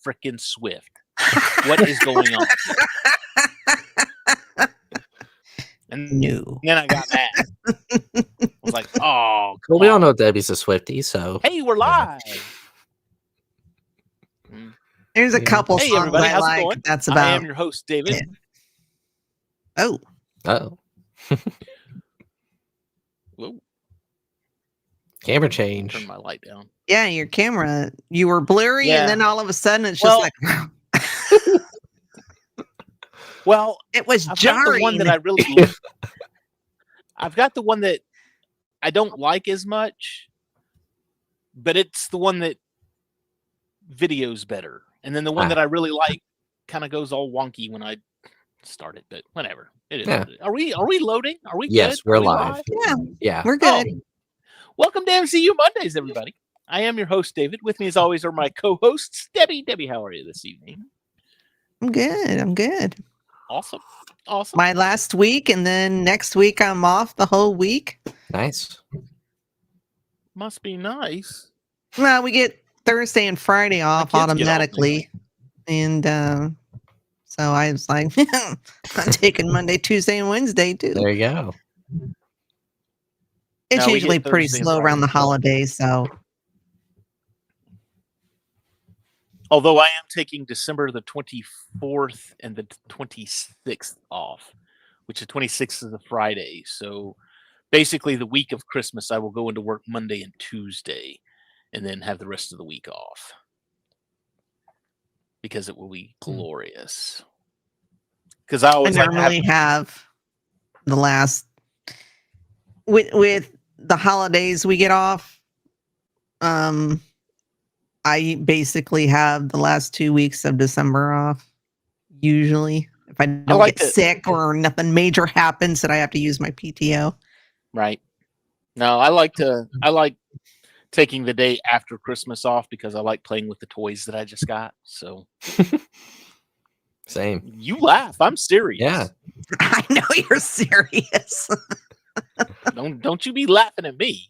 freaking Swift. What is going on? And then I got mad. I was like, oh, well, we all know Debbie's a Swiftie, so. Hey, we're live. There's a couple songs everybody, I like. That's about. I am your host, David. Yeah. Oh. Whoa. Camera change. Turn my light down. Yeah, your camera. You were blurry, and then all of a sudden it's just like. Well, it was I've jarring. Got the one that I really. I've got the one that I don't like as much, but it's the one that video's better. And then the one that I really like kind of goes all wonky when I start it, but whatever. It is. Yeah. Are we loading? Are we Yes, good? we're live. Yeah. We're good. Oh. Welcome to MCU Mondays, everybody. I am your host, David. With me, as always, are my co-hosts, Debbie. Debbie, how are you this evening? I'm good. Awesome. My last week, and then next week I'm off the whole week. Nice. Must be nice. Well, we get Thursday and Friday off automatically. And so I was like, I'm taking Monday, Tuesday, and Wednesday too. There you go. It's usually pretty slow around the holidays, so. Although I am taking December the 24th and the 26th off, which the 26th is a Friday. So basically the week of Christmas, I will go into work Monday and Tuesday and then have the rest of the week off because it will be glorious. Because I always normally have the last with the holidays we get off. I basically have the last 2 weeks of December off. Usually, if I don't get sick or nothing major happens that I have to use my PTO. Right. No, I like taking the day after Christmas off because I like playing with the toys that I just got. So same. You laugh. I'm serious. Yeah. I know you're serious. Don't you be laughing at me.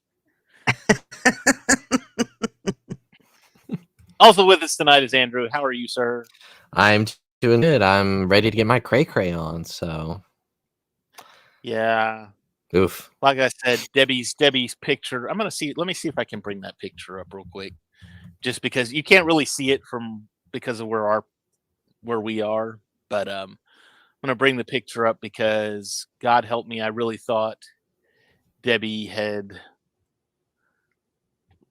Also with us tonight is Andrew. How are you, sir? I'm doing good. I'm ready to get my Cray on, so. Yeah. Oof. Like I said, Debbie's picture. Let me see if I can bring that picture up real quick. Just because you can't really see it because of where we are. But I'm gonna bring the picture up because God help me, I really thought Debbie had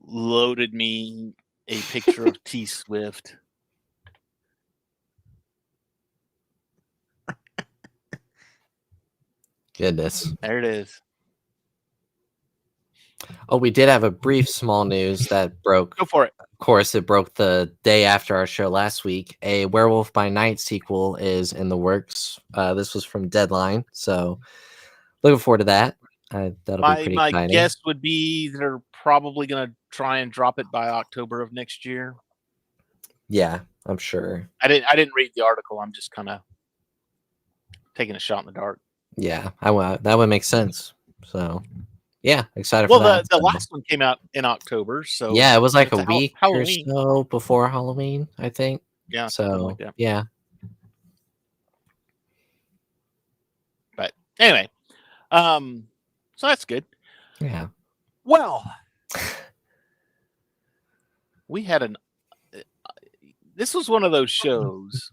loaded me a picture of T Swift. Goodness. There it is. Oh, we did have a brief small news that broke. Go for it. Of course, it broke the day after our show last week. A Werewolf by Night sequel is in the works. This was from Deadline, so looking forward to that. That'll be pretty exciting. My guess would be they're probably going to try and drop it by October of next year. Yeah, I'm sure. I didn't read the article. I'm just kind of taking a shot in the dark. Yeah, that would make sense. So, yeah, excited for that. Well, the last one came out in October, so yeah, it was like a week or so before Halloween, I think. Yeah, so like that. Yeah. But anyway, so that's good. Yeah. Well, we had this was one of those shows.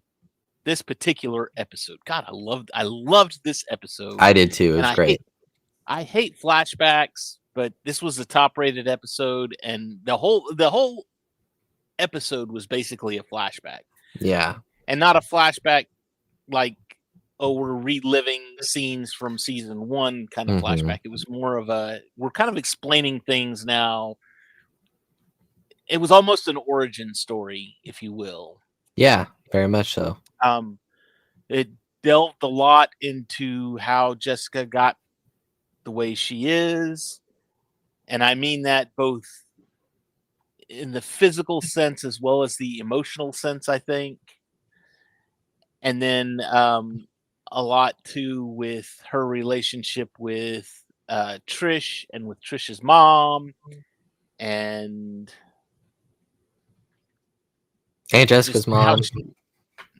This particular episode, God, I loved this episode. I did too. It was great. I hate flashbacks, but this was the top-rated episode, and the whole episode was basically a flashback. Yeah, and not a flashback like, oh, we're reliving scenes from season 1 kind of flashback. It was more of we're kind of explaining things now. It was almost an origin story, if you will. Yeah, very much so. It delved a lot into how Jessica got the way she is. And I mean that both in the physical sense as well as the emotional sense, I think. And then a lot too with her relationship with Trish and with Trish's mom. And And Jessica's mom.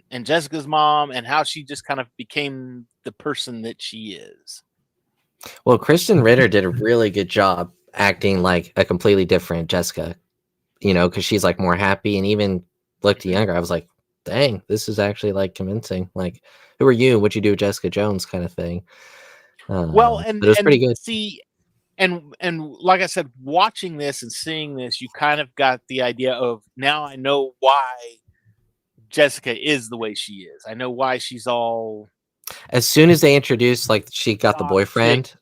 And Jessica's mom, and how she just kind of became the person that she is. Well, Kristen Ritter did a really good job acting like a completely different Jessica, because she's like more happy and even looked younger. I was like, dang, this is actually like convincing. Like, who are you? What'd you do with Jessica Jones kind of thing? Well, and but it was pretty good. See, and like I said, watching this and seeing this, you kind of got the idea of, now I know why Jessica is the way she is. I know why she's all. As soon as they introduced, like, she got the boyfriend,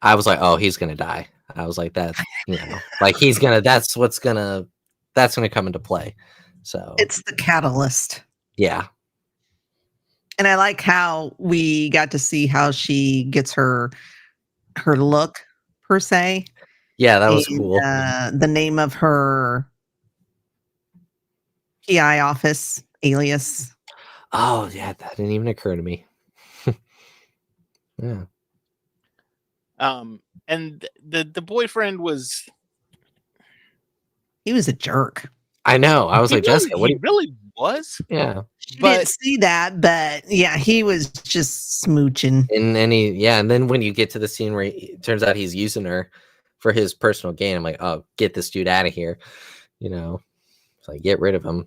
I was like, oh, he's gonna die. I was like, that, like, he's gonna. That's gonna come into play. So it's the catalyst. Yeah. And I like how we got to see how she gets her look, per se. Yeah, that was cool. The name of her PI office, alias. Oh, yeah, that didn't even occur to me. Yeah. And the boyfriend was. He was a jerk. I know. I was like, really, Jessica, what he really was? Yeah. She didn't see that, but yeah, he was just smooching. And then when you get to the scene where it turns out he's using her for his personal gain, I'm like, oh, get this dude out of here. It's like, get rid of him.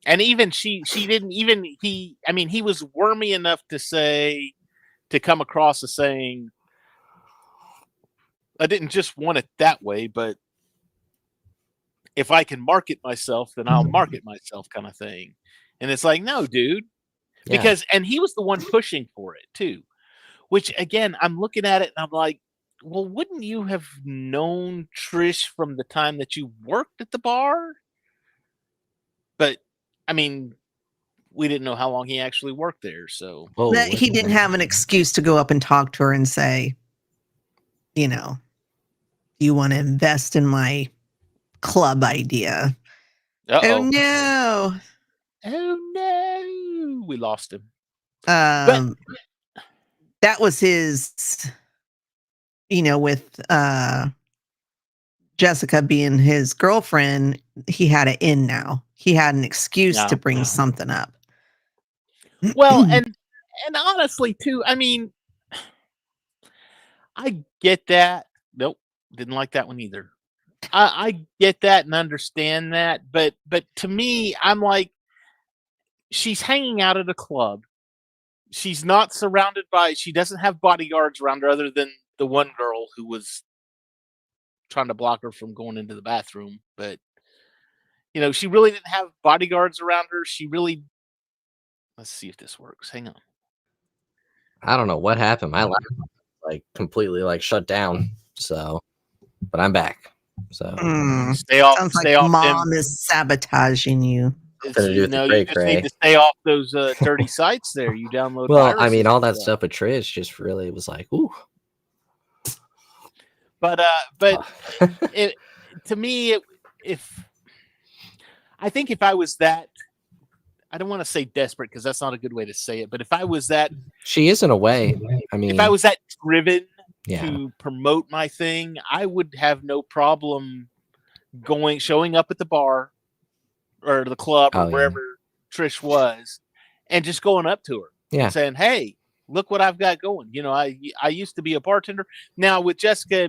And even she didn't even, he was wormy enough to come across as saying, I didn't just want it that way, but if I can market myself, then I'll market myself, kind of thing. And it's like, no, dude, because, and he was the one pushing for it too, which again, I'm looking at it and I'm like, well, wouldn't you have known Trish from the time that you worked at the bar? But we didn't know how long he actually worked there. So he didn't have an excuse to go up and talk to her and say, you want to invest in my club idea. Uh-oh. Oh no, we lost him. That was his, with Jessica being his girlfriend, he had an in now. He had an excuse to bring something up. Well, and honestly too, I get that. Nope, didn't like that one either. I get that and understand that, but to me, I'm like, she's hanging out at a club. She's not surrounded she doesn't have bodyguards around her other than the one girl who was trying to block her from going into the bathroom. But, she really didn't have bodyguards around her. Let's see if this works. Hang on. I don't know what happened. My laptop completely shut down. So, but I'm back. So stay off. Sounds stay like off mom them. is sabotaging you. You just need to stay off those dirty sites there. You download. Well, all that stuff with Trish just really was like, ooh. But to me, I think if I was that, I don't want to say desperate because that's not a good way to say it. But if I was that, she is in a way. If I was that driven to promote my thing, I would have no problem showing up at the bar or the club or wherever Trish was, and just going up to her and saying, "Hey, look what I've got going." I used to be a bartender. Now with Jessica,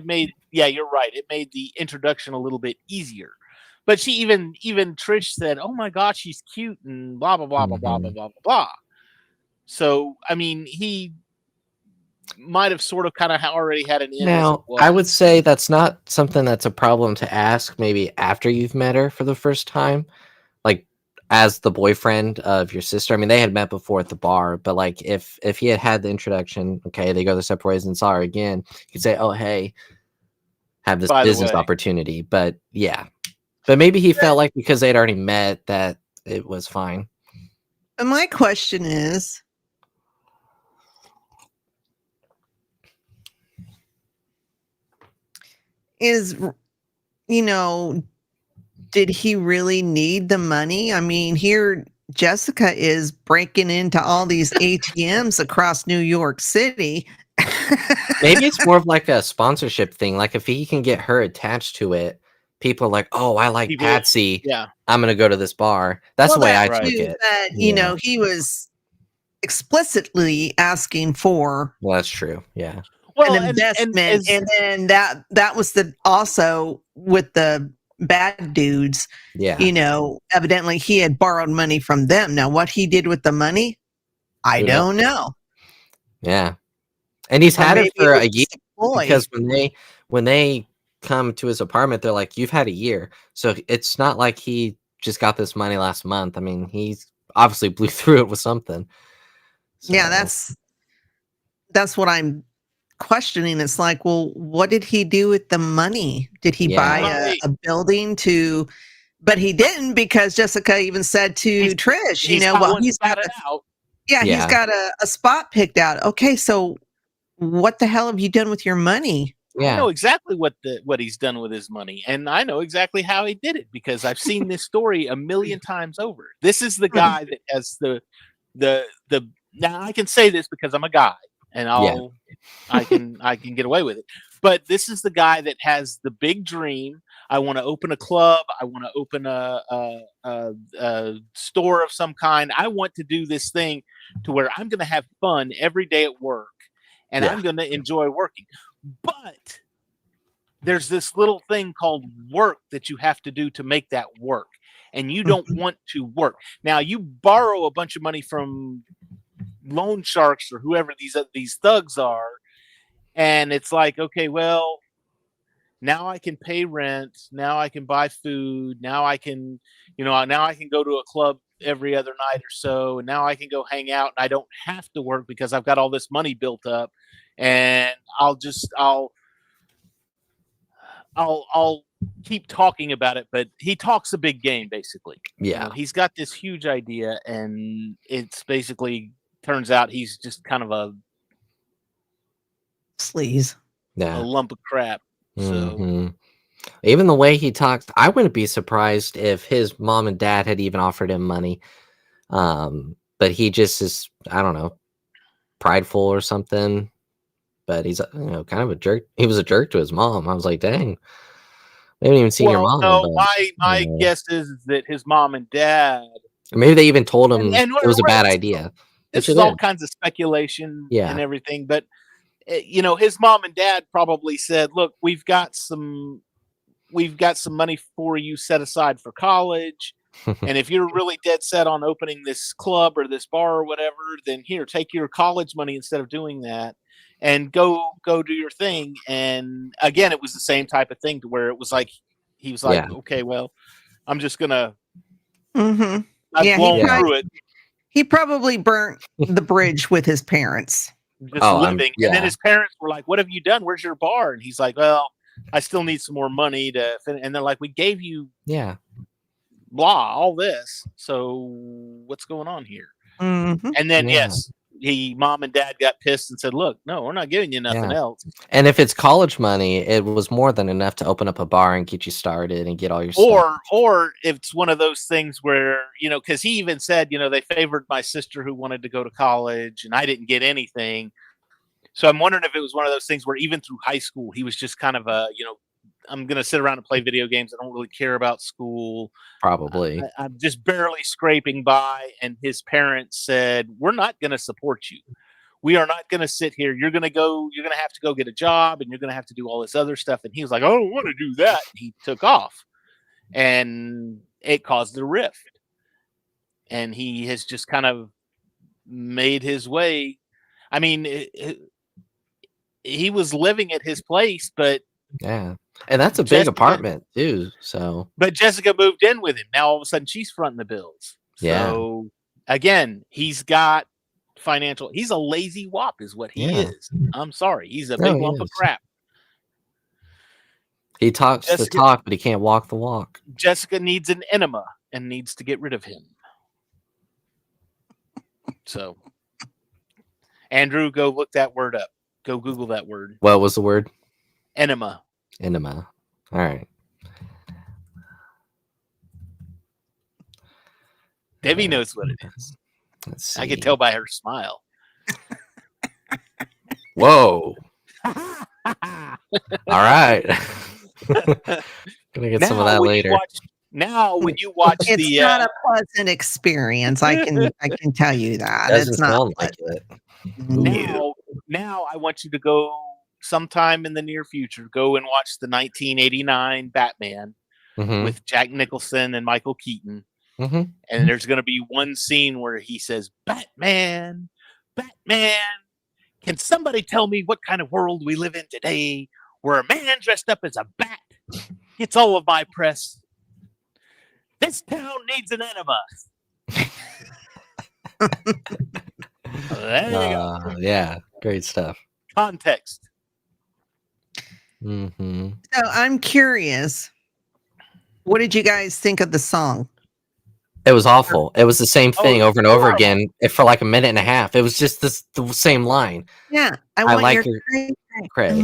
you're right. It made the introduction a little bit easier. But she even Trish said, "Oh my gosh, she's cute," and blah blah blah blah blah blah blah blah. So he might have sort of kind of already had an in. Now, I would say that's not something that's a problem to ask maybe after you've met her for the first time, like as the boyfriend of your sister. They had met before at the bar, but if he had the introduction, okay, they go their separate ways and saw her again, you could say, "Oh, hey, have this business opportunity." But but maybe he felt like because they'd already met that it was fine. And my question is, did he really need the money? Here Jessica is breaking into all these ATMs across New York City. Maybe it's more of like a sponsorship thing. Like if he can get her attached to it, people are like, oh, I like Patsy. Yeah. I'm going to go to this bar. That's the way I took it. That, he was explicitly asking for. Well, that's true. Yeah. An investment. And then that was also with the bad dudes. Yeah. Evidently he had borrowed money from them. Now, what he did with the money, I don't know. Yeah. And he's had it for a year because when they come to his apartment, they're like, you've had a year. So it's not like he just got this money last month. I mean, he's obviously blew through it with something. So. Yeah, that's what I'm questioning. It's like, well, what did he do with the money? Did he buy a building but he didn't, because Jessica even said to Trish, he's got it out. Yeah, he's got a spot picked out. Okay, so what the hell have you done with your money? Yeah. I know exactly what he's done with his money, and I know exactly how he did it because I've seen this story a million times over. This is the guy that has the now I can say this because I'm a guy and I can get away with it. But this is the guy that has the big dream. I want to open a club. I want to open a store of some kind. I want to do this thing to where I'm going to have fun every day at work, and I'm going to enjoy working. But there's this little thing called work that you have to do to make that work, and you don't want to work. Now, you borrow a bunch of money from loan sharks or whoever these thugs are, and it's like, okay, well, now I can pay rent, now I can buy food, now I can go to a club every other night or so, and now I can go hang out and I don't have to work because I've got all this money built up, and I'll keep talking about it. But he talks a big game, basically. Yeah. He's got this huge idea, and it's basically turns out he's just kind of a sleaze, a lump of crap. So even the way he talks, I wouldn't be surprised if his mom and dad had even offered him money. But he just is, I don't know, prideful or something. But he's kind of a jerk. He was a jerk to his mom. I was like, dang, they haven't even seen your mom. No, my guess is that his mom and dad, maybe they even told him it was a bad idea. This is all kinds of speculation and everything. But his mom and dad probably said, look, we've got some money for you set aside for college. And if you're really dead set on opening this club or this bar or whatever, then here, take your college money instead of doing that and go do your thing. And again, it was the same type of thing to where it was like, he was like, okay, well, I'm just going to, I've blown through it. He probably burnt the bridge with his parents. Just living. And then his parents were like, what have you done? Where's your bar? And he's like, well, I still need some more money to finish. And they're like, we gave you all this. So what's going on here? And then, mom and dad got pissed and said, look, no, we're not giving you nothing else. And if it's college money, it was more than enough to open up a bar and get you started and get all your stuff. Or it's one of those things where, because he even said, they favored my sister who wanted to go to college and I didn't get anything. So I'm wondering if it was one of those things where even through high school, he was just kind of I'm going to sit around and play video games. I don't really care about school. Probably. I'm just barely scraping by. And his parents said, we're not going to support you. We are not going to sit here. You're going to have to go get a job and you're going to have to do all this other stuff. And he was like, I don't want to do that. And he took off and it caused a rift. And he has just kind of made his way. I mean, he was living at his place, but and that's a big apartment too. So, but Jessica moved in with him. Now all of a sudden she's fronting the bills. So again, he's got financial. He's a lazy wop, is what he is. I'm sorry, he's a big lump of crap. He talks the talk, but he can't walk the walk. Jessica needs an enema and needs to get rid of him. So, Andrew, go look that word up. Go Google that word. What was the word? Enema. Enema. All right. Debbie knows what it is. Let's see. I can tell by her smile. Whoa. All right. Gonna get some of that later. When you watch it's not a pleasant experience. I can tell you that. It's not like it. Now I want you to go sometime in the near future. Go and watch the 1989 Batman with Jack Nicholson and Michael Keaton. And there's going to be one scene where he says, "Batman, Batman, can somebody tell me what kind of world we live in today where a man dressed up as a bat gets all of my press? This town needs an enema." There you go. Yeah, great stuff. Context. So I'm curious, what did you guys think of the song? It was awful. It was the same thing over and over again for like a minute and a half. It was just the same line. Yeah, I want your Cray.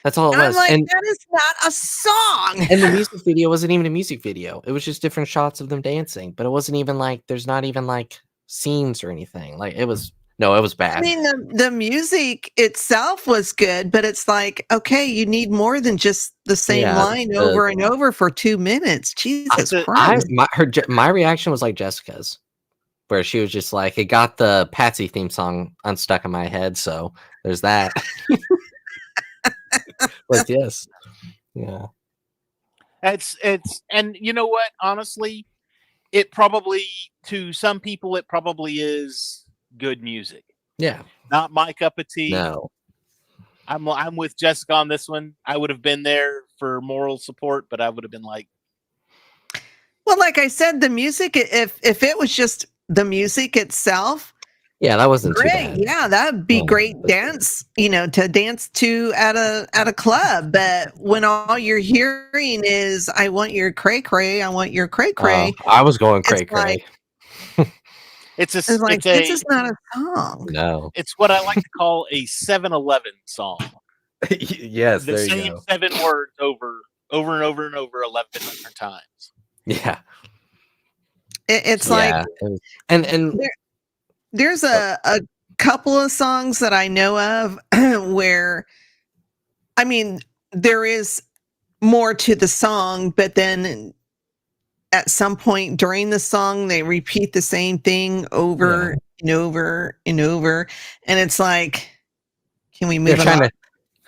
That's all it was. I'm like, that is not a song. And the music video wasn't even a music video. It was just different shots of them dancing. But it wasn't even like there's not even like scenes or anything. Like it was bad. I mean, the music itself was good, but it's like, okay, you need more than just the same line over and over for 2 minutes. Jesus Christ! My reaction was like Jessica's, where she was just like, it got the Patsy theme song unstuck in my head, so there's that. But yes, yeah, it's and you know what? Honestly, it probably to some people it probably is good music. Yeah, not my cup of tea. No, I'm with Jessica on this one. I would have been there for moral support, but I would have been like, well, like I said, the music. If it was just the music itself. Yeah, that wasn't great. Too bad. Yeah, that'd be great dance, to dance to at a club. But when all you're hearing is "I want your cray cray, I want your cray cray," I was going cray cray. This is not a song. No, it's what I like to call a 7-Eleven song. Yes, the same 7 words over and over and over 11 different times. Yeah, it's like, and. There's a couple of songs that I know of where, I mean, there is more to the song, but then at some point during the song, they repeat the same thing over and over and over. And it's like, can we move on?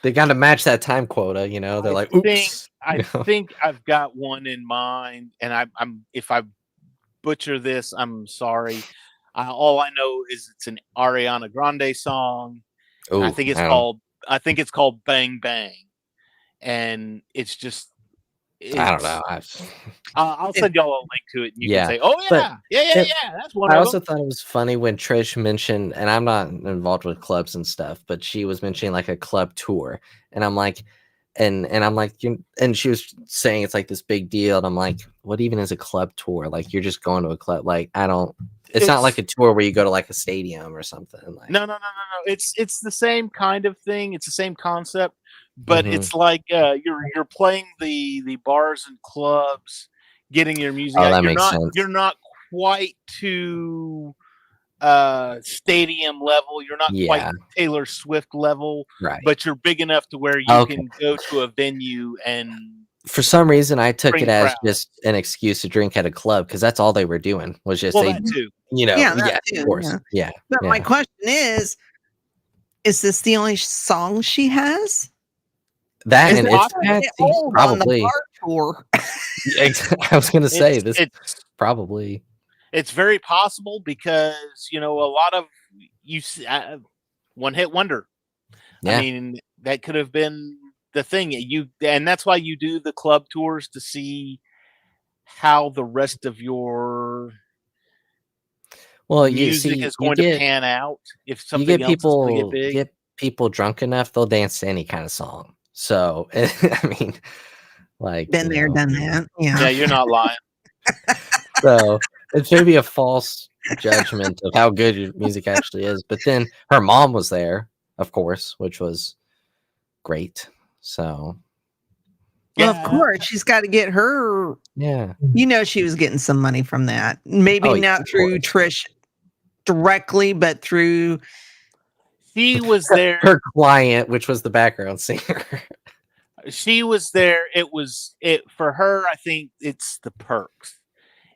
They got to match that time quota, They're like, oops. I think I've got one in mind, and I'm if I butcher this, I'm sorry. All I know is it's an Ariana Grande song. Ooh, I think it's called Bang Bang, and it's just. I don't know. I'll send y'all a link to it, and you can say, "Oh yeah, that's one." I also thought it was funny when Trish mentioned, and I'm not involved with clubs and stuff, but she was mentioning like a club tour, and I'm like, and I'm like, and she was saying it's like this big deal, and I'm like, what even is a club tour? Like you're just going to a club? Like I don't. It's not like a tour where you go to like a stadium or something. Like no. It's the same kind of thing. It's the same concept, but it's like you're playing the bars and clubs, getting your music out. That makes sense. You're not quite to stadium level. You're not quite Taylor Swift level, right? But you're big enough to where you can go to a venue and. For some reason, I took it as just an excuse to drink at a club because that's all they were doing was just that too. Of course, yeah. But my question is this the only song she has? That and it's Patsy, probably. On the bar tour. I was going to say it's probably. It's very possible because a lot of one hit wonder. Yeah. I mean, that could have been. The thing and that's why you do the club tours to see how the rest of your music is going to pan out. If something else is going to get big, get people drunk enough, they'll dance to any kind of song. So I mean, like been there, done that. Yeah, you're not lying. So it's maybe a false judgment of how good your music actually is. But then her mom was there, of course, which was great. So, well, of course, she's got to get her. Yeah, she was getting some money from that. Maybe not through Trish directly, but through. She was there. Her client, which was the background singer. She was there. It for her. I think it's the perks.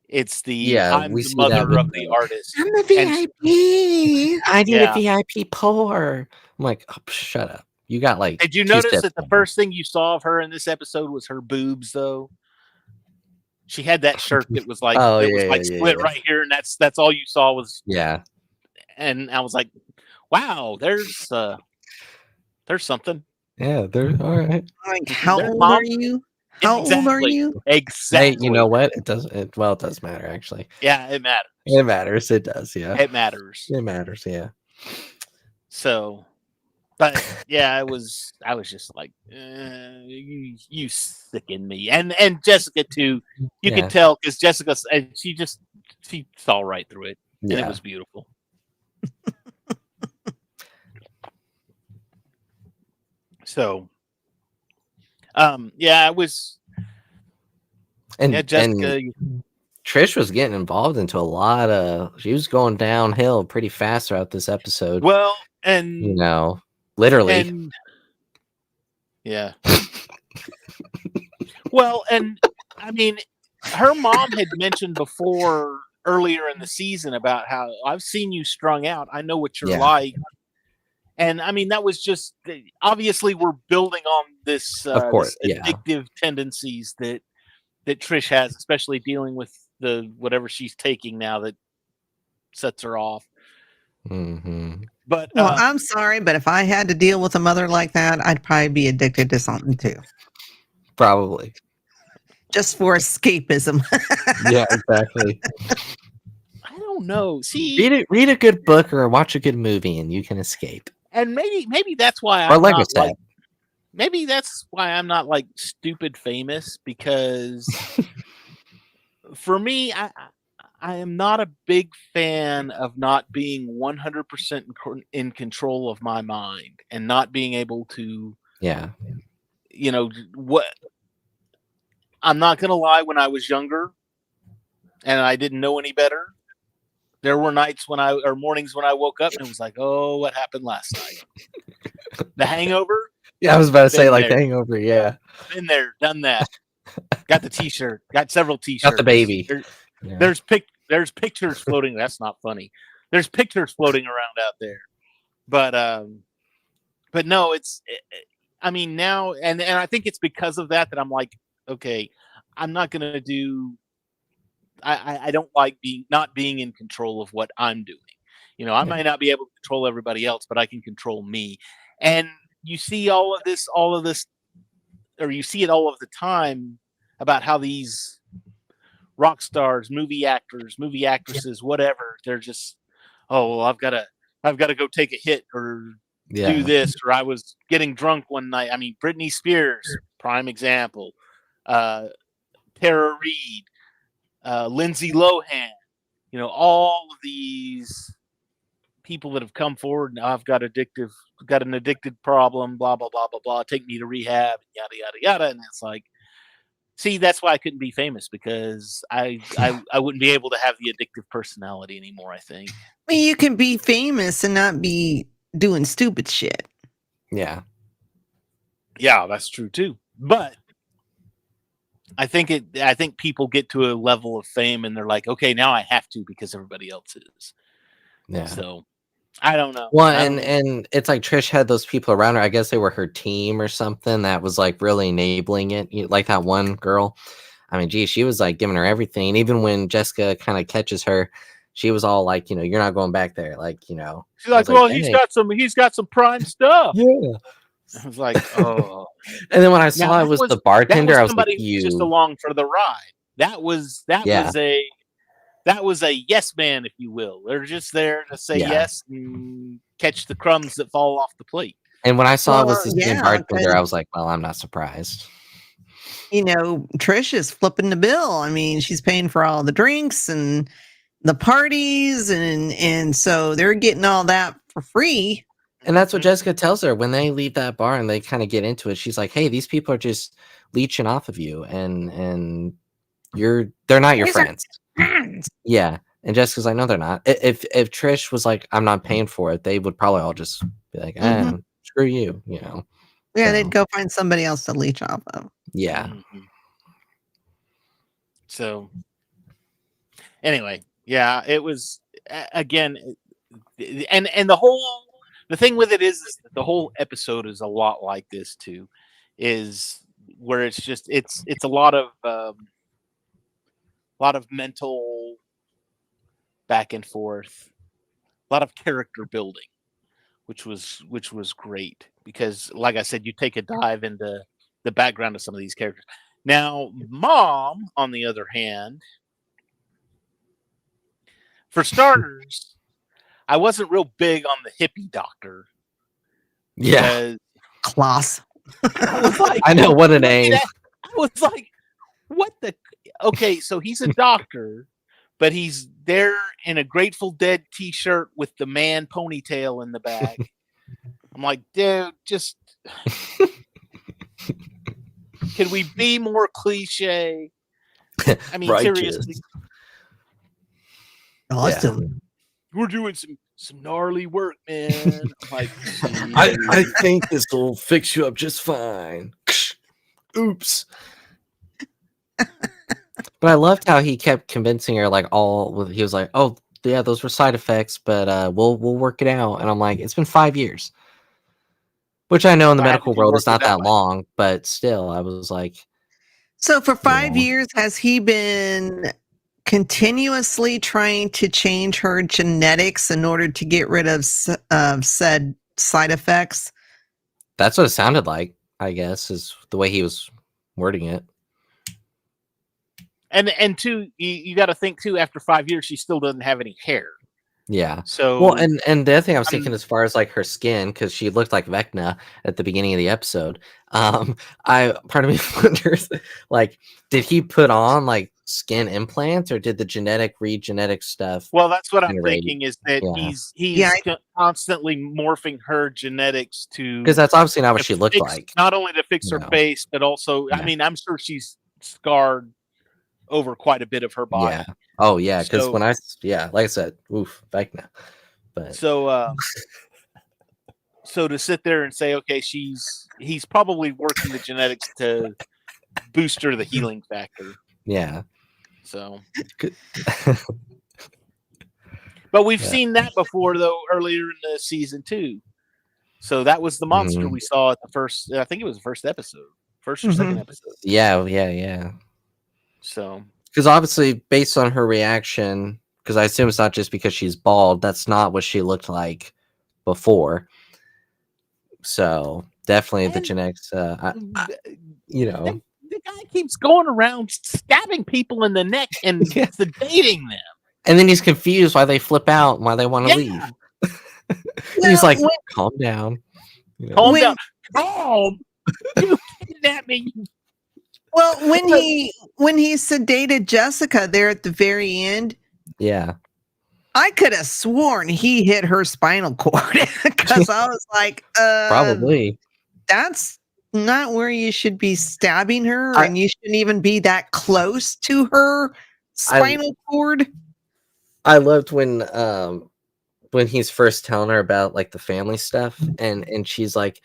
It's the I'm we the see that mother with of the artist. I'm a And VIP. I need a yeah. VIP pour. I'm like, oh, shut up. You got like Did you 2 notice steps that the down. first thing you saw of her in this episode was her boobs, though? She had that shirt that was like Oh, split yeah. right here, and that's all you saw was. Yeah. And I was like, wow, there's something. Yeah, they're all right. Like, how Their old mom. are you? How old are you? Exactly. Hey, you know what? It does matter actually. Yeah, it matters. It matters. It does. Yeah. It matters. It matters. Yeah. So, but yeah, I was just like, you sicken me, and Jessica too. You could tell because Jessica, she saw right through it, and it was beautiful. So, yeah, it was. And Jessica. And Trish was getting involved into a lot of. She was going downhill pretty fast throughout this episode. Well, and literally. and, yeah. Well, and I mean, her mom had mentioned before earlier in the season about how I've seen you strung out. I know what you're like. And I mean, that was just obviously we're building on this, of course, this addictive tendencies that Trish has, especially dealing with the whatever she's taking now that sets her off. Mm-hmm. But I'm sorry, but if I had to deal with a mother like that, I'd probably be addicted to something too. Probably. Just for escapism. Yeah, exactly. I don't know. See, read a good book or watch a good movie, and you can escape. And maybe that's why maybe that's why I'm not like stupid famous, because for me, I am not a big fan of not being 100% in control of my mind and not being able to, what. I'm not going to lie. When I was younger and I didn't know any better, there were mornings when I woke up and it was like, oh, what happened last night? The Hangover? Yeah, I was about to say like The Hangover. Yeah. Been there, done that. Got the t-shirt. Got several t-shirts. Got the baby. There's pictures floating. That's not funny. There's pictures floating around out there. But no, I mean, now, and I think it's because of that I'm like, okay, I'm not going to do, I don't like not being in control of what I'm doing. I might not be able to control everybody else, but I can control me. And you see all of this, or you see it all of the time about how these rock stars, movie actors, movie actresses, whatever, they're just, oh, well, I've got to go take a hit or do this, or I was getting drunk one night. I mean, Britney Spears, prime example. Tara Reid, Lindsay Lohan, all of these people that have come forward and I've got an addicted problem, blah, blah, blah, blah, blah, take me to rehab, yada, yada, yada. And it's like, see, that's why I couldn't be famous, because I wouldn't be able to have the addictive personality anymore, I think. I mean, you can be famous and not be doing stupid shit. Yeah. Yeah, that's true too. But I think people get to a level of fame and they're like, okay, now I have to because everybody else is. Yeah. So I don't know. Well, and it's like Trish had those people around her. I guess they were her team or something that was like really enabling it. Like that one girl. I mean, geez, she was like giving her everything. And even when Jessica kind of catches her, she was all like, you're not going back there. Like, she's like, well, hey. he's got some prime stuff. Yeah. I was like, oh. And then when I saw it was the bartender, I was like, you just along for the ride. That was a yes man, if you will. They're just there to say yes and catch the crumbs that fall off the plate. And when I saw it was the same bartender, I was like, well, I'm not surprised. Trish is flipping the bill. I mean, she's paying for all the drinks and the parties, and so they're getting all that for free. And that's what Jessica tells her when they leave that bar and they kind of get into it. She's like, hey, these people are just leeching off of you, and they're not your friends. Yeah. And Jessica's like, no, they're not. If Trish was like, I'm not paying for it, they would probably all just be like, screw you, Yeah, they'd go find somebody else to leech off of. Yeah. Mm-hmm. So anyway, yeah, it was again, and the thing with it is the whole episode is a lot like this too, is where it's just it's a lot of mental back and forth, a lot of character building, which was great because, like I said, you take a dive into the background of some of these characters. Now, Mom, on the other hand, for starters, I wasn't real big on the hippie doctor. Yeah. Klaus. I was like, I know, what a name. I was like, what the? Okay, so he's a doctor, but he's there in a Grateful Dead T-shirt with the man ponytail in the back. I'm like, dude, just can we be more cliche? I mean, seriously. Awesome. We're doing some gnarly work, man. I'm like, I think this will fix you up just fine. Oops. But I loved how he kept convincing her, like, he was like, oh yeah, those were side effects, but we'll work it out. And I'm like, it's been 5 years, which I know in the medical world is not that long, but still, I was like, so for 5 years, has he been continuously trying to change her genetics in order to get rid of said side effects? That's what it sounded like, I guess, is the way he was wording it. And two, you got to think too. After 5 years, she still doesn't have any hair. Yeah. So well, and the other thing I was thinking, as far as like her skin, because she looked like Vecna at the beginning of the episode. Part of me wonders, like, did he put on like skin implants, or did the genetic stuff? Well, that's what I'm thinking, is that he's constantly morphing her genetics to, because that's obviously not what she looked like. Not only to fix her face, but also, I mean, I'm sure she's scarred over quite a bit of her body. Yeah. Oh yeah, because like I said, oof, Vecna. But so to sit there and say, okay, he's probably working the genetics to boost her the healing factor. Yeah. So but we've seen that before, though, earlier in the season too. So that was the monster we saw at the first, I think it was the first episode. First or second episode. Yeah. So, because obviously, based on her reaction, because I assume it's not just because she's bald, that's not what she looked like before. So definitely the genetics. The guy keeps going around stabbing people in the neck and sedating them, and then he's confused why they flip out and why they want to leave. He's like, calm down. Calm down. Calm. You kidnapped me. Well, when he sedated Jessica there at the very end, I could have sworn he hit her spinal cord, because I was like, probably that's not where you should be stabbing her, and you shouldn't even be that close to her spinal cord. I loved when he's first telling her about like the family stuff, and she's like,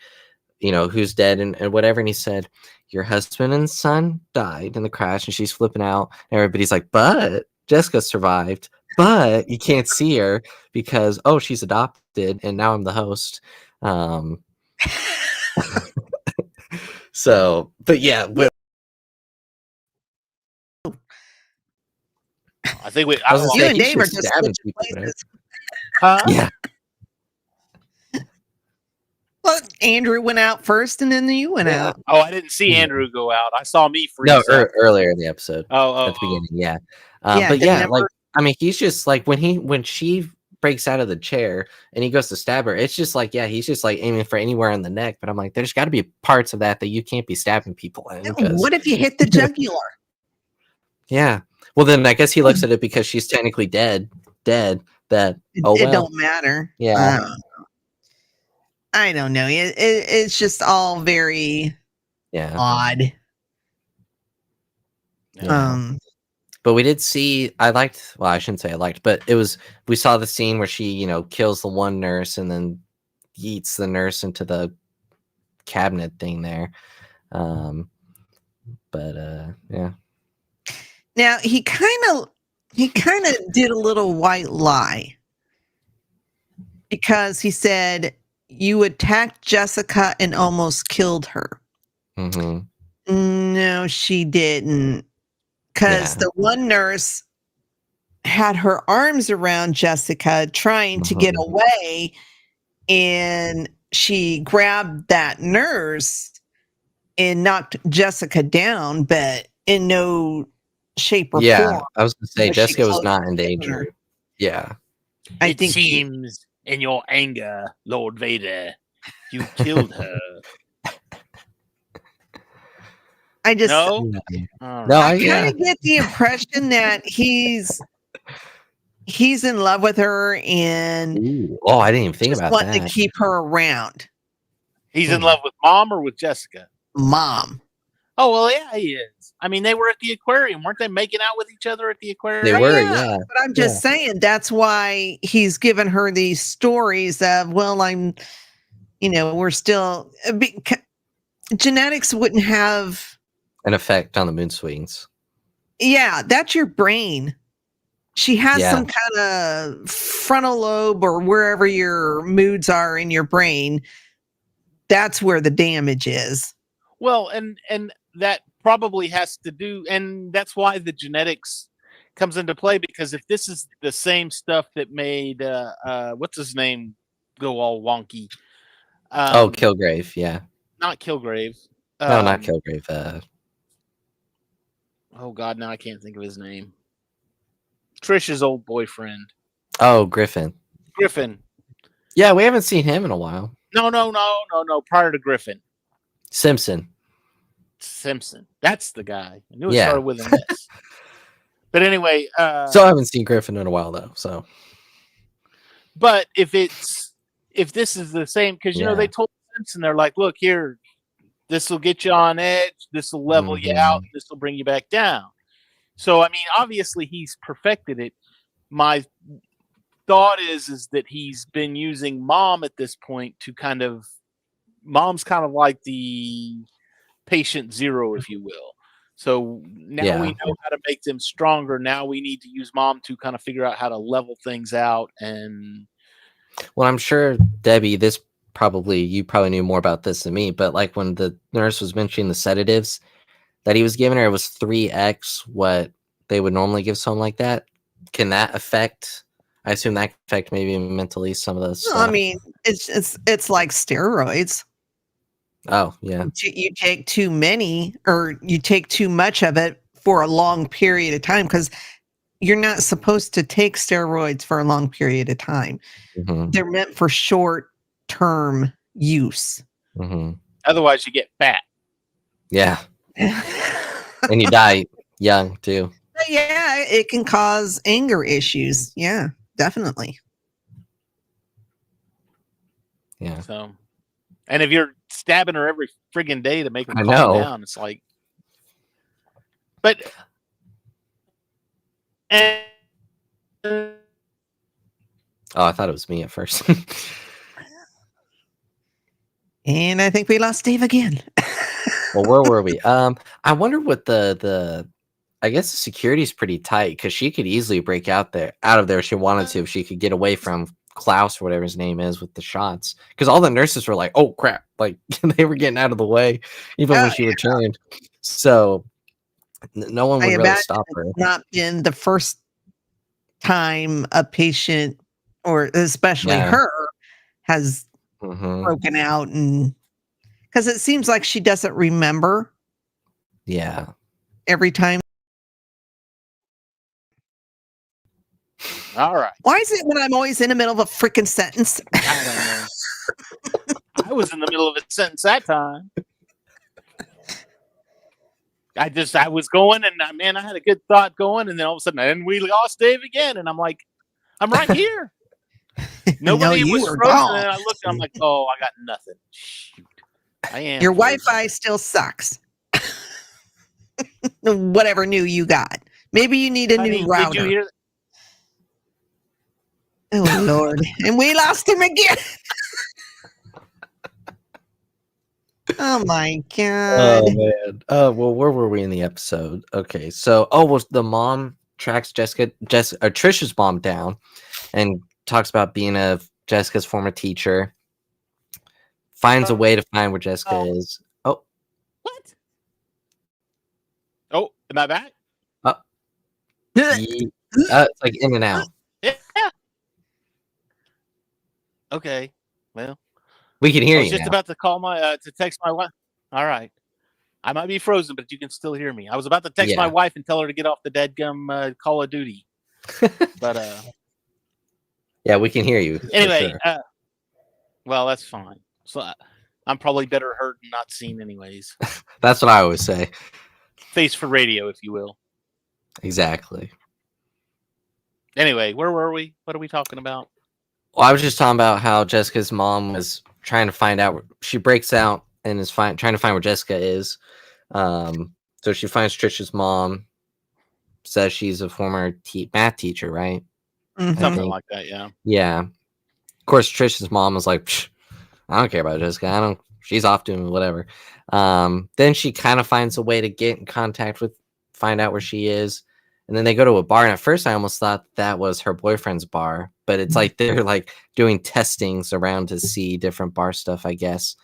who's dead and whatever, and he said, your husband and son died in the crash, and she's flipping out, and everybody's like, but Jessica survived, but you can't see her because she's adopted, and now I'm the host. So, but yeah, I think you and Dave are just switching places. Yeah. Well, Andrew went out first, and then you went out. Oh, I didn't see Andrew go out. I saw me freeze. No, earlier in the episode. At the beginning, yeah. But yeah, like, I mean, he's just like, when she breaks out of the chair and he goes to stab her, it's just like, he's just like aiming for anywhere in the neck. But I'm like, there's got to be parts of that you can't be stabbing people in. What if you hit the jugular? Yeah. Well, then I guess he looks at it because she's technically dead. That it don't matter. Yeah. I don't know. It's just all very odd. Yeah. But we did see, I shouldn't say I liked, but we saw the scene where she, kills the one nurse and then eats the nurse into the cabinet thing there. But yeah. Now he kind of did a little white lie, because he said you attacked Jessica and almost killed her. No, she didn't, because the one nurse had her arms around Jessica trying to get away, and she grabbed that nurse and knocked Jessica down, but in no shape or form. I was going to say, Jessica was not in danger. Yeah. I think seems in your anger, Lord Vader, you killed her. I just no, I kind of get the impression that he's in love with her, and I didn't even think about that. Wanting to keep her around. He's in love with Mom or with Jessica? Mom. Oh well, yeah, he is. I mean, they were at the aquarium, weren't they? Making out with each other at the aquarium. They were, yeah. But I'm just saying that's why he's given her these stories of, well, we're still. Genetics wouldn't have an effect on the mood swings. Yeah, that's your brain. She has some kind of frontal lobe, or wherever your moods are in your brain. That's where the damage is. Well, and that probably has to do, and that's why the genetics comes into play, because if this is the same stuff that made what's his name go all wonky. Kilgrave, yeah. Not Kilgrave. No, not Kilgrave. Oh God, now I can't think of his name. Trish's old boyfriend. Oh, Griffin. Yeah, we haven't seen him in a while. No. Prior to Griffin. Simpson. That's the guy. I knew it started with an S. But anyway. So I haven't seen Griffin in a while, though. So. But if this is the same, because, they told Simpson, they're like, look, here, this will get you on edge. This will level you out. This will bring you back down. So, I mean, obviously he's perfected it. My thought is that he's been using Mom at this point to Mom's kind of like the patient zero, if you will. So now we know how to make them stronger. Now we need to use Mom to kind of figure out how to level things out. And well, I'm sure, Debbie, you probably knew more about this than me, but like when the nurse was mentioning the sedatives that he was giving her, it was 3x what they would normally give someone like that. Can that affect? I assume that can affect maybe mentally some of those. I mean, it's like steroids. Oh yeah. You take too many, or you take too much of it for a long period of time, because you're not supposed to take steroids for a long period of time. They're meant for short-term use. Otherwise, you get fat. Yeah. And you die young too. Yeah, it can cause anger issues. Yeah, definitely. Yeah. So, and if you're stabbing her every friggin' day to make her calm down, it's like. But. Oh, I thought it was me at first. And I think we lost Dave again. Well, where were we? I wonder what I guess the security is pretty tight, because she could easily break out of there if she wanted to, if she could get away from Klaus or whatever his name is with the shots. Because all the nurses were like, "Oh crap!" Like they were getting out of the way even when she returned. So no one would really stop her. It's not been the first time a patient, or especially her, has broken out, and because it seems like she doesn't remember. Yeah. Every time. All right. Why is it when I'm always in the middle of a freaking sentence? I don't know. I was in the middle of a sentence that time. I was going, and man, I had a good thought going, and then all of a sudden, and we lost Dave again, and I'm like, I'm right here. Nobody was frozen, gone. And I looked, and I'm like, oh, I got nothing. Shoot, I am. Your Wi-Fi still sucks. Whatever new you got, maybe you need a new router. Did you hear? Oh Lord, and we lost him again. Oh my Oh god. man. Well, where were we in the episode? Okay, so well, the mom tracks Trish's mom down and talks about being Jessica's former teacher. Finds a way to find where Jessica is. Oh, what? Oh, am I back? It's like in and out. Yeah. Okay. Well, we can hear you. I was just about to call to text my wife. All right. I might be frozen, but you can still hear me. I was about to text my wife and tell her to get off the deadgum Call of Duty. But yeah, we can hear you. Anyway, sure. Well, that's fine. So I'm probably better heard and not seen, anyways. That's what I always say. Face for radio, if you will. Exactly. Anyway, where were we? What are we talking about? Well, I was just talking about how Jessica's mom was trying to find out. She breaks out and is trying to find where Jessica is. So she finds Trish's mom. Says she's a former math teacher, right? Mm-hmm. Something like that, yeah. Yeah. Of course, Trish's mom was like, I don't care about Jessica. She's off doing whatever. Then she kind of finds a way to get in contact find out where she is. And then they go to a bar. And at first I almost thought that was her boyfriend's bar, but it's like they're like doing testings around to see different bar stuff, I guess.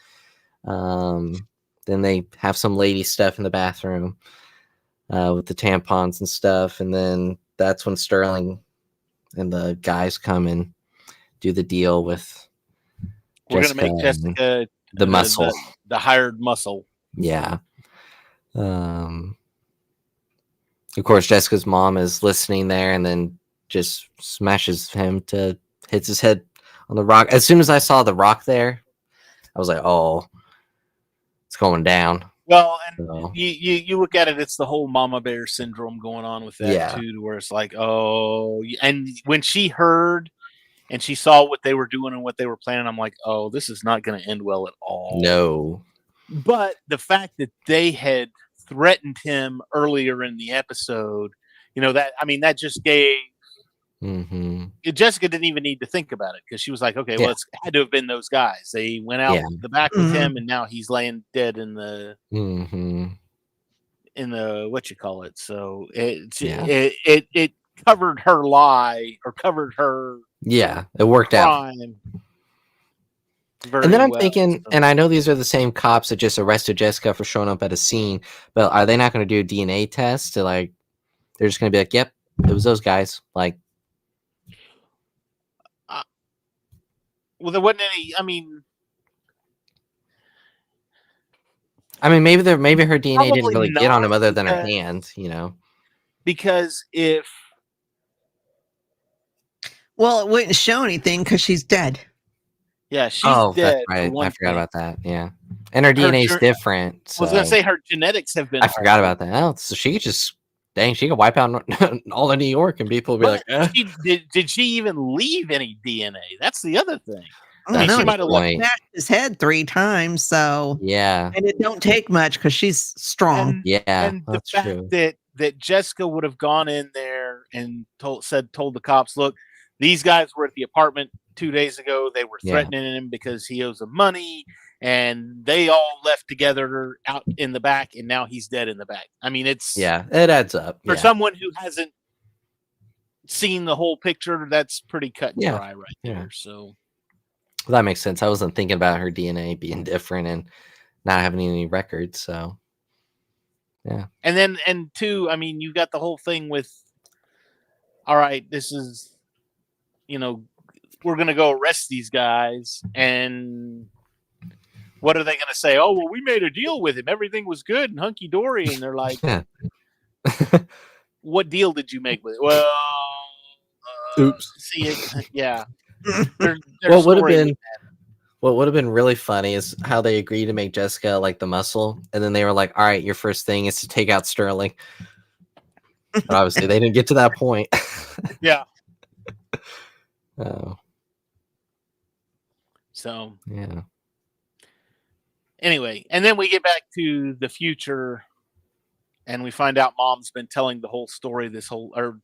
Then they have some lady stuff in the bathroom with the tampons and stuff. And then that's when Sterling and the guys come and do the deal with We're going to make Jessica the muscle, the hired muscle. Yeah. Of course, Jessica's mom is listening there and then just smashes him hits his head on the rock. As soon as I saw the rock there, I was like, oh, it's going down. Well, and you look at it, it's the whole mama bear syndrome going on with that too, to where it's like, oh, and when she heard and she saw what they were doing and what they were planning, I'm like, oh, this is not going to end well at all. No. But the fact that they had threatened him earlier in the episode, that just gave Jessica didn't even need to think about it, because she was like, okay, well, it had to have been those guys. They went out the back with him, and now he's laying dead in the in the what you call it. So it covered her lie, or covered her it worked out. And then I'm thinking, and I know these are the same cops that just arrested Jessica for showing up at a scene, but are they not going to do a DNA test to they're just going to be like, yep, it was those guys. Well, there wasn't any, maybe her DNA didn't really get on him other than her hand, because well, it wouldn't show anything because she's dead. Yeah, she's dead. That's right. I forgot about that. Yeah, and her DNA is different. So. I was going to say her genetics have been. I forgot about that. Oh, so she could just she could wipe out all of New York, and people would be like, did she even leave any DNA? That's the other thing. She might have smashed his head 3 times. So yeah, and it don't take much because she's strong. And the fact that Jessica would have gone in there and told the cops, look, these guys were at the apartment 2 days ago. They were threatening him because he owes them money, and they all left together out in the back, and now he's dead in the back. It adds up for someone who hasn't seen the whole picture. That's pretty cut and dry right there. So that makes sense. I wasn't thinking about her DNA being different and not having any records. So and two, you got the whole thing with, all right, this is, we're going to go arrest these guys, and what are they going to say? Oh, well, we made a deal with him. Everything was good and hunky-dory. And they're like, what deal did you make with it? Well, oops. See it. Yeah. What would have been really funny is how they agreed to make Jessica like the muscle. And then they were like, all right, your first thing is to take out Sterling. But obviously they didn't get to that point. Yeah. Oh. So yeah. Anyway, and then we get back to the future, and we find out Mom's been telling the story this whole time.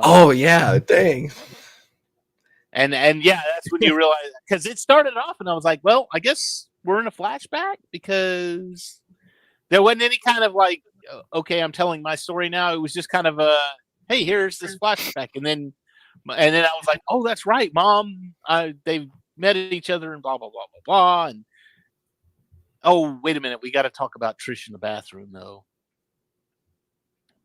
Oh yeah, dang. And that's when you realize, because it started off, and I was like, well, I guess were in a flashback? Because there wasn't any kind of like, okay, I'm telling my story now. It was just kind of a, hey, here's this flashback, and then I was like, oh, that's right, Mom. They met each other and blah blah blah blah blah. And oh, wait a minute, we got to talk about Trish in the bathroom though.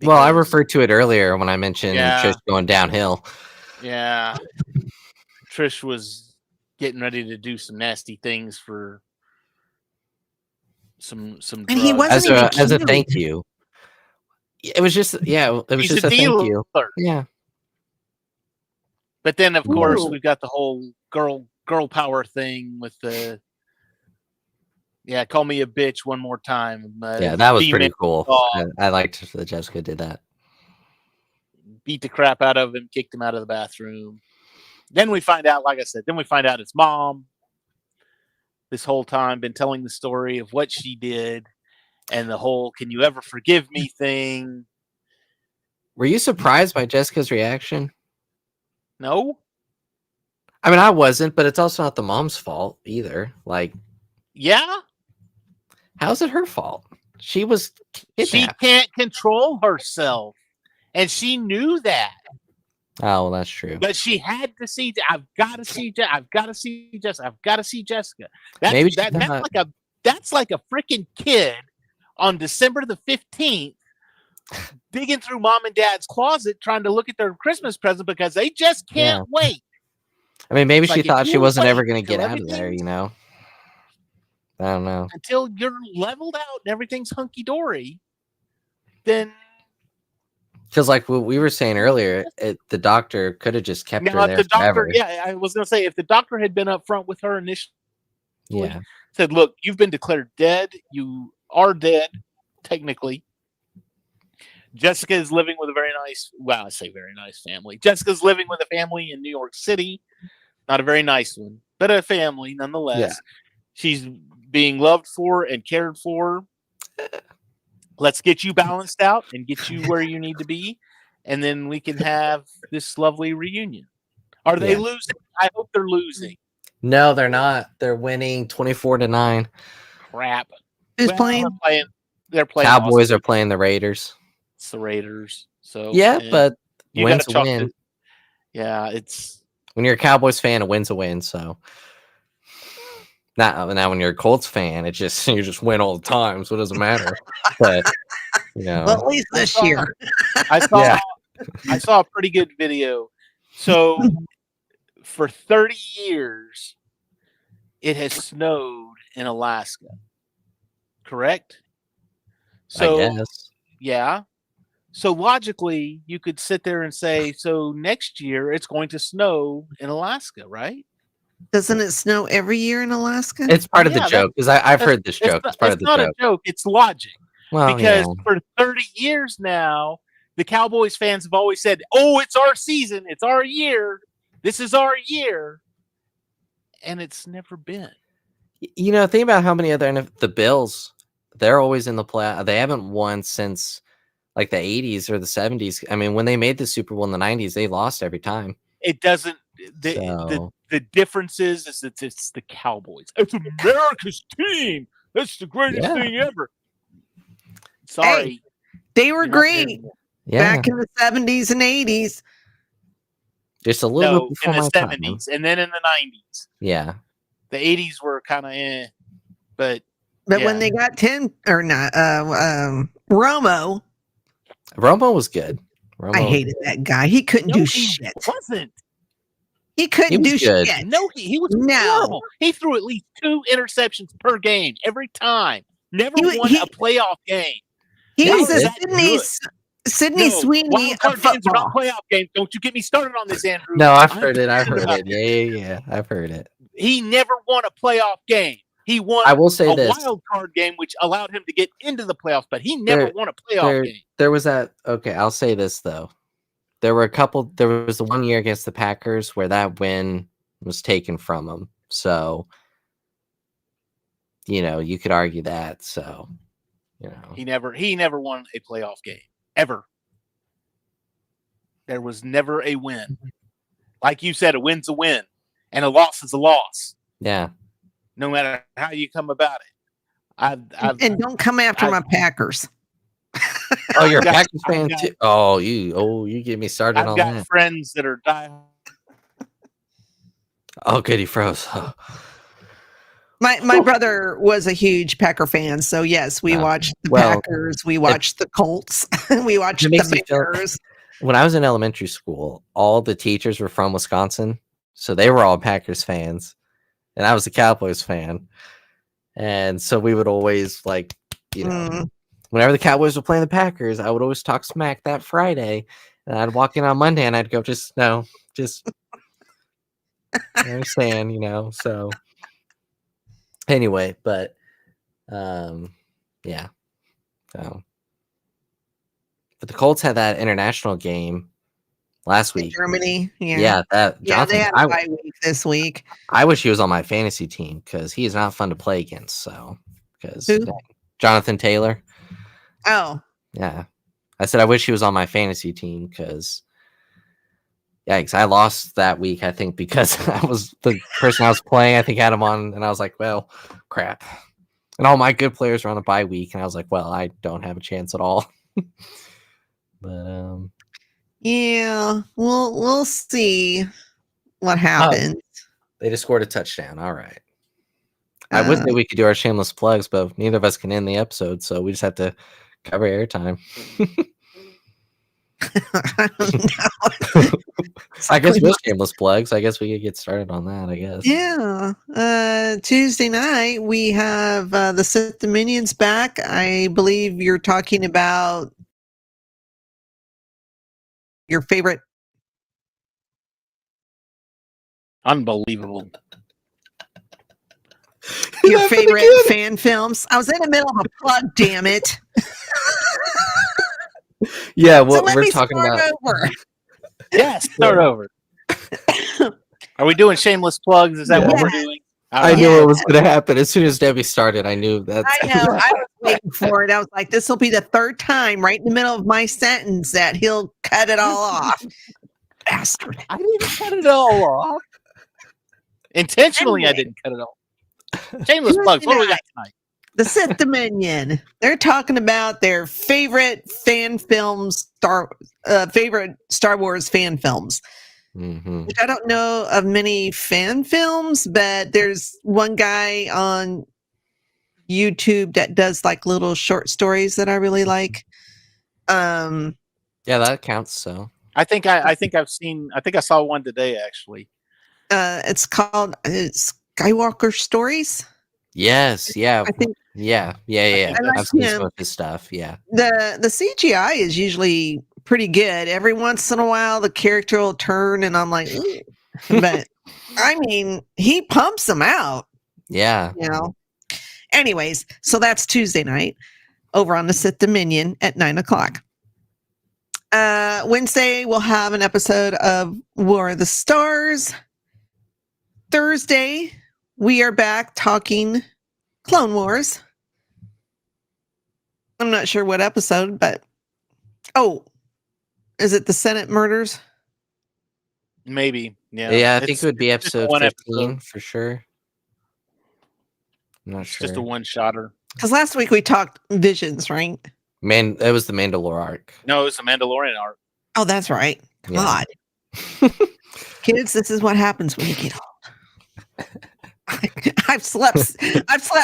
Well, I referred to it earlier when I mentioned Trish going downhill. Yeah, Trish was getting ready to do some nasty things for some drugs. And he wasn't as a thank you. It was just He's just a thank you. Yeah. But then of course we've got the whole girl power thing with the call me a bitch one more time. That was pretty cool. I liked that Jessica did that. Beat the crap out of him, kicked him out of the bathroom. Then we find out, like I said, his mom this whole time been telling the story of what she did and the whole "can you ever forgive me" thing. Were you surprised by Jessica's reaction? No. I mean, I wasn't, but it's also not the mom's fault either. Like, yeah. How's it her fault? She was kidnapped. She can't control herself. And she knew that. Oh, well, that's true. But she had to see. I've got to see Jessica. I've got to see Jessica. I've got to see Jessica. That's like a freaking kid on December the 15th digging through mom and dad's closet trying to look at their Christmas present because they just can't wait. I mean, maybe she thought she wasn't ever going to get out of there, you know? I don't know. Until you're leveled out and everything's hunky-dory, then... Because like what we were saying earlier, the doctor could have just kept her there forever. Yeah, I was going to say, if the doctor had been up front with her initially, said, look, you've been declared dead. You are dead, technically. Jessica is living with a very nice family. Jessica's living with a family in New York City. Not a very nice one, but a family nonetheless. Yeah. She's being loved for and cared for. Let's get you balanced out and get you where you need to be, and then we can have this lovely reunion. Are they losing? I hope they're losing. No, they're not. They're winning 24-9. Crap. Who's playing? They're playing. Cowboys are playing the Raiders. It's the Raiders. So but wins a win. Yeah, it's when you're a Cowboys fan, a win's a win. So now when you're a Colts fan, you just win all the time, so it doesn't matter. But well, at least this year, I saw a pretty good video. So for 30 years, it has snowed in Alaska. Correct? So I guess. Yeah. So logically, you could sit there and say, so next year it's going to snow in Alaska, right? Doesn't it snow every year in Alaska? It's part of the joke, because I've heard this joke. It's part of the joke. It's not a joke. It's logic. Well, because for 30 years now, the Cowboys fans have always said, oh, it's our season. It's our year. This is our year. And it's never been. You know, think about how many other the Bills, they're always in the play. They haven't won since like the 80s or the 70s. I mean, when they made the Super Bowl in the 90s, they lost every time. It doesn't. The difference is that it's the Cowboys. It's America's team. That's the greatest thing ever. Sorry. Hey, they were great back in the 70s and 80s. Just a little bit before in the 70s time. And then in the 90s. Yeah. The 80s were kind of but when they got Romo was good. I hated that guy. He couldn't do shit. Wasn't. He couldn't do shit. No, he was horrible. He threw at least 2 interceptions per game every time. Never won a playoff game. He was a Sydney Sweeney of football. Playoff games. Don't you get me started on this, Andrew. No, I've heard it. Yeah. I've heard it. He never won a playoff game. He won a wild card game, which allowed him to get into the playoffs, but he never won a playoff game. There was that. Okay, I'll say this, though. There was the 1 year against the Packers where that win was taken from him. So, you could argue that. So, he never won a playoff game ever. There was never a win. Like you said, a win's a win, and a loss is a loss. Yeah. no matter how you come about it. And don't come after my Packers. Oh, you're a Packers fan too? Oh, you get me started on that. I've got friends that are die. Oh, good, he froze. My brother was a huge Packer fan, so yes, we watched the Packers, we watched the Colts, we watched the Bears. When I was in elementary school, all the teachers were from Wisconsin, so they were all Packers fans, and I was a Cowboys fan, and so we would always whenever the Cowboys were playing the Packers, I would always talk smack that Friday, and I'd walk in on Monday and I'd go, just I understand, so anyway, but yeah. So but the Colts had that international game last week. Germany, yeah. Jonathan, they had a bye week this week. I wish he was on my fantasy team because he is not fun to play against. So Jonathan Taylor. Oh, yeah. I said I wish he was on my fantasy team because I lost that week, I think, because I was the person I was playing, I think, had him on, and I was like, well, crap. And all my good players were on a bye week, and I was like, well, I don't have a chance at all. But yeah, we'll see what happens. They just scored a touchdown. All right. I would say we could do our shameless plugs, but neither of us can end the episode, so we just have to cover airtime. I don't know. I guess we're shameless plugs. I guess we could get started on that, I guess. Yeah. Tuesday night, we have the Sith Dominions back. I believe you're talking about your favorite. Unbelievable. Your favorite fan films. I was in the middle of a plug, damn it. Yeah, what we're talking about. Yes, start over. Are we doing shameless plugs? Is that what we're doing? I knew it was going to happen as soon as Debbie started. I knew that. I know. I was waiting for it. I was like, this will be the third time right in the middle of my sentence that he'll cut it all off. Bastard. I didn't cut it all off. Intentionally, anyway. I didn't cut it off. Shameless plugs. What do we got tonight? The Sith Dominion. They're talking about their favorite fan films, favorite Star Wars fan films. Mm-hmm. Which I don't know of many fan films, but there's one guy on YouTube that does like little short stories that I really like. Yeah, that counts. So I think I saw one today actually. It's called Skywalker Stories. Yes, yeah. I think yeah. I've seen some of his stuff. Yeah. The CGI is usually pretty good. Every once in a while the character will turn and I'm like, but I mean, he pumps them out. Yeah. Anyways, so that's Tuesday night over on the Sith Dominion at 9:00. Wednesday we'll have an episode of War of the Stars. Thursday we are back talking Clone Wars. I'm not sure what episode, but is it the Senate murders? Maybe. Yeah. Yeah, I think it would be episode 15 for sure. I'm not sure. Just a one-shotter. Because last week we talked Visions, right? It was the Mandalore arc. No, it was the Mandalorian arc. Oh, that's right. God. Kids, this is what happens when you get old. I've slept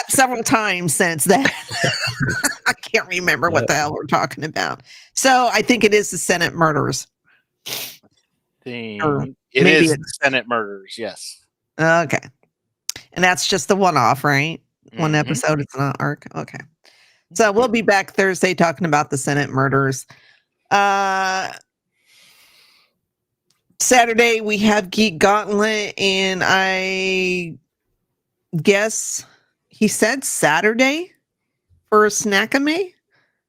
several times since then. I can't remember what the hell we're talking about. So I think it is the Senate murders. It is the Senate murders, yes. Okay. And that's just the one-off, right? One episode, it's not arc. Okay. So we'll be back Thursday talking about the Senate murders. Saturday we have Geek Gauntlet, and I guess he said Saturday for Snackame.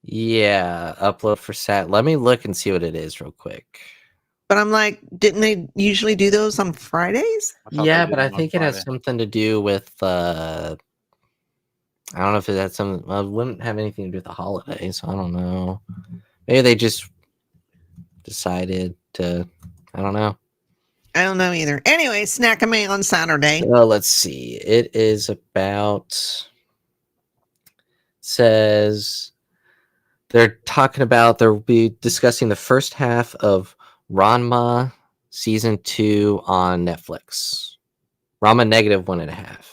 Yeah, upload for Sat. Let me look and see what it is real quick. But I'm like, didn't they usually do those on Fridays? Yeah, but I think it has something to do with I don't know if it had some. Well, it wouldn't have anything to do with the holidays. So I don't know. Maybe they just decided to. I don't know. I don't know either. Anyway, Snack-a-May on Saturday. Let's see. It is about... Says... They're talking about... They'll be discussing the first half of Ranma Season 2 on Netflix. Ranma -1.5.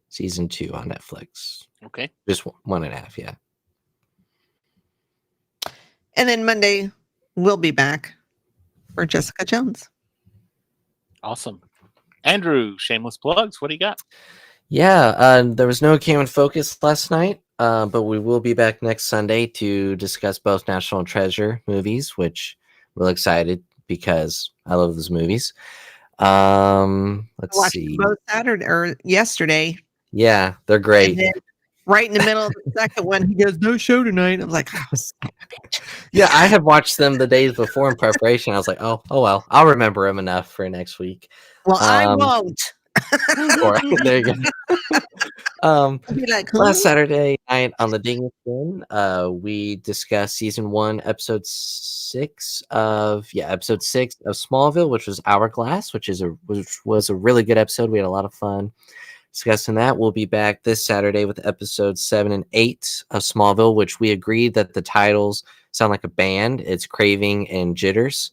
Season 2 on Netflix. Okay. Just 1.5, yeah. And then Monday, we'll be back for Jessica Jones. Awesome. Andrew, shameless plugs. What do you got? Yeah, there was no Came in Focus last night, but we will be back next Sunday to discuss both National Treasure movies, which we're really excited because I love those movies. Let's see. Both Saturday or yesterday. Yeah, they're great. And then right in the middle of the second one, he goes, "No show tonight." I'm like, "Oh, bitch." Yeah, I had watched them the days before in preparation. I was like, oh well, I'll remember them enough for next week. Well, I won't. There you go. Like, Last Saturday night on the Ding Spin, we discussed season 1, episode 6 of Smallville, which was Hourglass, which was a really good episode. We had a lot of fun discussing that. We'll be back this Saturday with episodes 7 and 8 of Smallville, which we agreed that the titles sound like a band. It's Craving and Jitters.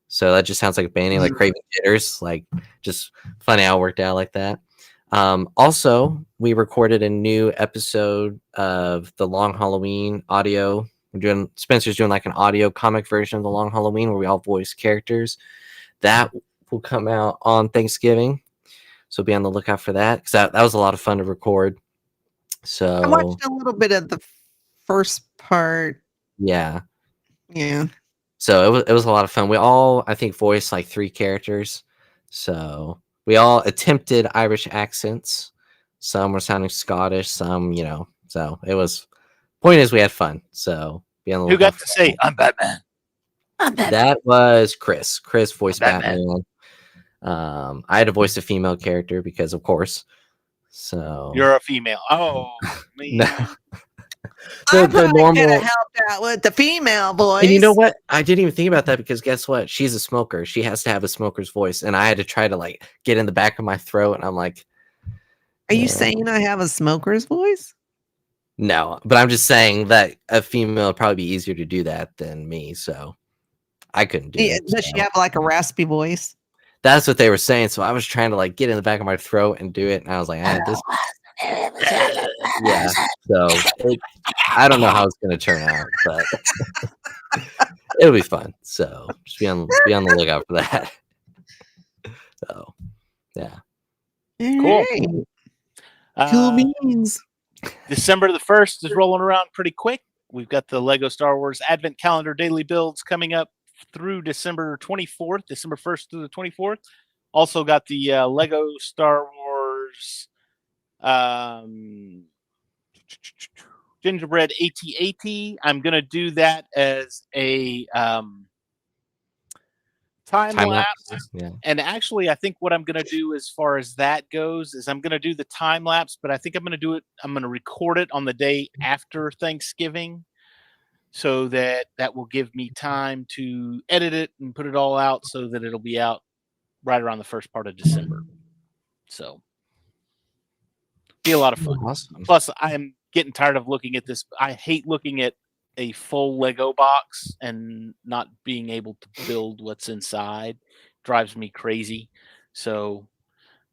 So that just sounds like a band name, like Craving Jitters. Like, just funny how it worked out like that. Also, we recorded a new episode of the Long Halloween audio. Spencer's doing like an audio comic version of the Long Halloween where we all voice characters. That will come out on Thanksgiving. So be on the lookout for that, because that was a lot of fun to record. So I watched a little bit of the first part. Yeah. So it was a lot of fun. We all, I think, voiced like 3 characters. So we all attempted Irish accents. Some were sounding Scottish, some, so it was, point is we had fun. So be on the lookout. Who got to say, "I'm Batman"? That was Chris. Chris voiced Batman. I had to voice a female character because, of course. So You're a female. Oh, man. No. the normal could have helped out with the female voice. And you know what? I didn't even think about that because guess what? She's a smoker. She has to have a smoker's voice, and I had to try to like get in the back of my throat, and I'm like, "Are you saying I have a smoker's voice?" No, but I'm just saying that a female would probably be easier to do that than me, so I couldn't do it. Does she have like a raspy voice? That's what they were saying. So I was trying to like get in the back of my throat and do it, and I was like, this. Yeah. So I don't know how it's going to turn out, but it'll be fun. So just be on the lookout for that. So yeah. Cool. Cool beans. December the 1st is rolling around pretty quick. We've got the Lego Star Wars Advent Calendar daily builds coming up through December 24th, December 1st through the 24th. Also got the Lego Star Wars gingerbread AT-AT. I'm going to do that as a time lapse. Yeah. And actually, I think what I'm going to do as far as that goes is I'm going to do the time lapse, but I think I'm going to record it on the day after Thanksgiving, so that will give me time to edit it and put it all out so that it'll be out right around the first part of December. So be a lot of fun. Awesome. Plus, I am getting tired of looking at this. I hate looking at a full Lego box and not being able to build what's inside. Drives me crazy. So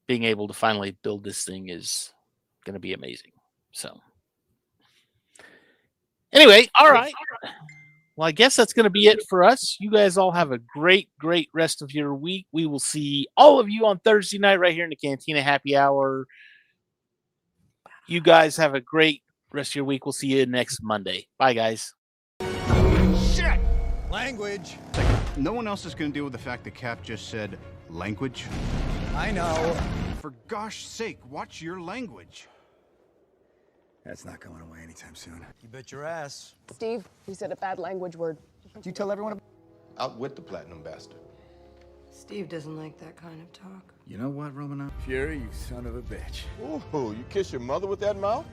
being able to finally build this thing is going to be amazing. So anyway, all right. Well, I guess that's going to be it for us. You guys all have a great, great rest of your week. We will see all of you on Thursday night right here in the Cantina Happy Hour. You guys have a great rest of your week. We'll see you next Monday. Bye, guys. Shit! Language. No one else is going to deal with the fact that Cap just said language. I know. For gosh sake, watch your language. That's not going away anytime soon. You bet your ass. Steve, you said a bad language word. Did you tell everyone? Out with the platinum bastard. Steve doesn't like that kind of talk. You know what, Romano? Fury, you son of a bitch. Ooh, you kiss your mother with that mouth?